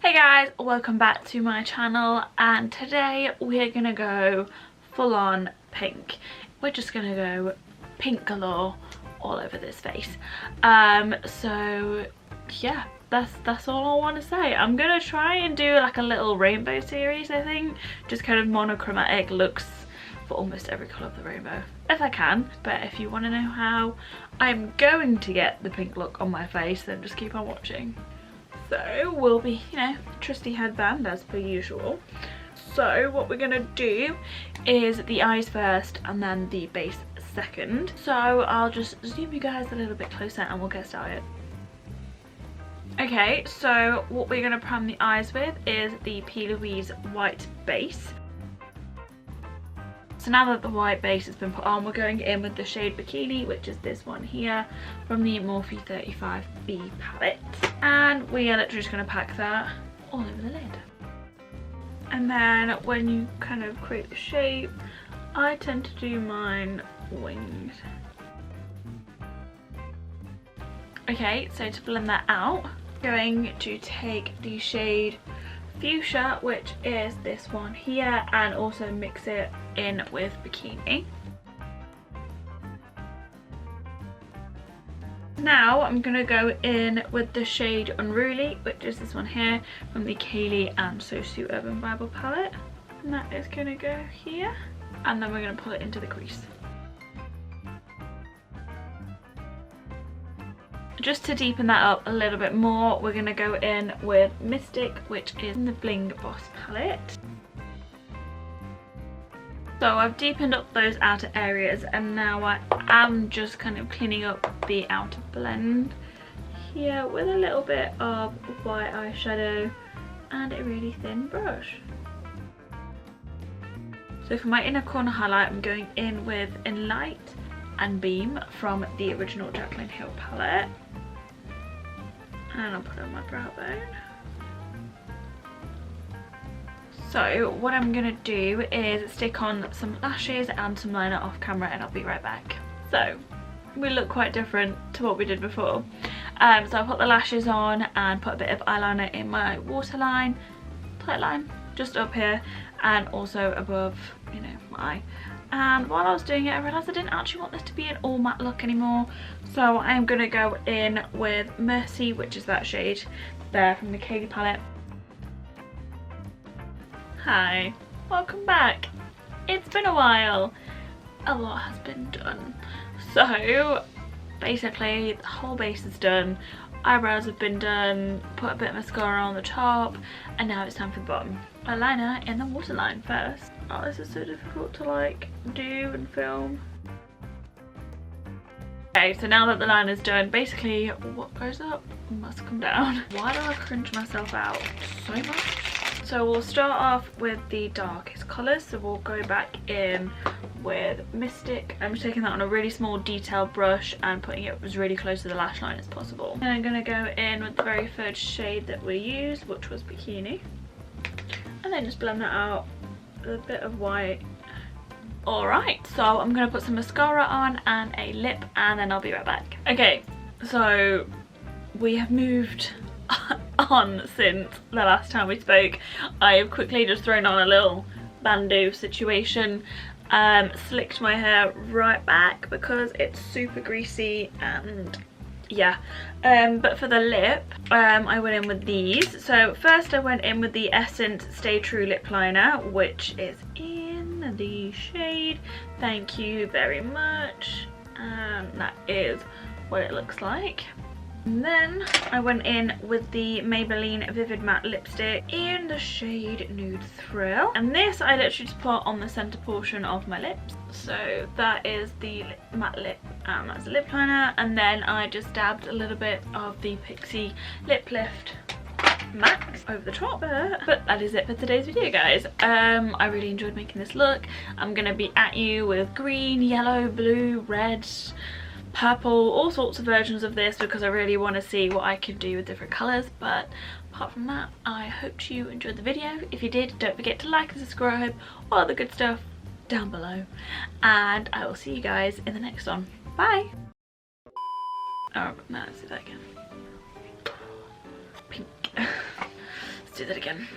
Hey guys, welcome back to my channel, and today we're gonna go full on pink. We're just gonna go pink galore all over this face. So yeah, that's all I want to say. I'm gonna try and do like a little rainbow series, I think, just kind of monochromatic looks for almost every colour of the rainbow if I can. But if you want to know how I'm going to get the pink look on my face, then just keep on watching. So we'll be, you know, trusty headband as per usual. So what we're gonna do is the eyes first and then the base second. So I'll just zoom you guys a little bit closer and we'll get started. Okay, so what we're gonna prime the eyes with is the PLouise white base. So now that the white base has been put on, we're going in with the shade Bikini, which is this one here from the Morphe 35B palette. And we are literally just going to pack that all over the lid. And then when you kind of create the shape, I tend to do mine winged. Okay, so to blend that out, I'm going to take the shade Fuchsia, which is this one here, and also mix it in with Bikini. Now I'm going to go in with the shade Unruly, which is this one here from the Kaylee and Sosu Urban Bible palette, and that is going to go here, and then we're going to pull it into the crease. Just to deepen that up a little bit more, we're going to go in with Mystic, which is in the Bling Boss palette. So I've deepened up those outer areas, and now I am just kind of cleaning up the outer blend here with a little bit of white eyeshadow and a really thin brush. So for my inner corner highlight, I'm going in with In Light and Beam from the original Jaclyn Hill palette, and I'll put it on my brow bone. So what I'm gonna do is stick on some lashes and some liner off camera, and I'll be right back. So we look quite different to what we did before. So I put the lashes on and put a bit of eyeliner in my waterline, tight line, just up here and also above, you know, my eye. And while I was doing it, I realised I didn't actually want this to be an all matte look anymore. So I am going to go in with Mercy, which is that shade there from the Kaylee palette. Hi, welcome back. It's been a while. A lot has been done. So basically the whole base is done. Eyebrows have been done, put a bit of mascara on the top, and now it's time for the bottom. Eyeliner in the waterline first. Oh, this is so difficult to like do and film. Okay, so now that the liner's done, basically what goes up must come down. Why do I cringe myself out so much? So we'll start off with the darkest colours, so we'll go back in with Mystic. I'm just taking that on a really small detailed brush and putting it as really close to the lash line as possible. And I'm going to go in with the very first shade that we used, which was Bikini, and then just blend that out with a bit of white. Alright, so I'm going to put some mascara on and a lip, and then I'll be right back. Okay, so we have moved on since the last time we spoke. I have quickly just thrown on a little bandeau situation, slicked my hair right back because it's super greasy, and yeah. But for the lip, I went in with these. So first I went in with the Essence Stay True lip liner, which is in the shade Thank You Very Much, and that is what it looks like. And then I went in with the Maybelline Vivid Matte Lipstick in the shade Nude Thrill. And this I literally just put on the centre portion of my lips. So that is the matte lip, and that's the lip liner. And then I just dabbed a little bit of the Pixi Lip Lift Max over the top. But that is it for today's video, guys. I really enjoyed making this look. I'm going to be at you with green, yellow, blue, red, purple, all sorts of versions of this, because I really want to see what I can do with different colours. But apart from that, I hope you enjoyed the video. If you did, don't forget to like and subscribe, all the good stuff down below, and I will see you guys in the next one. Bye. Oh, no, let's do that again. Let's do that again.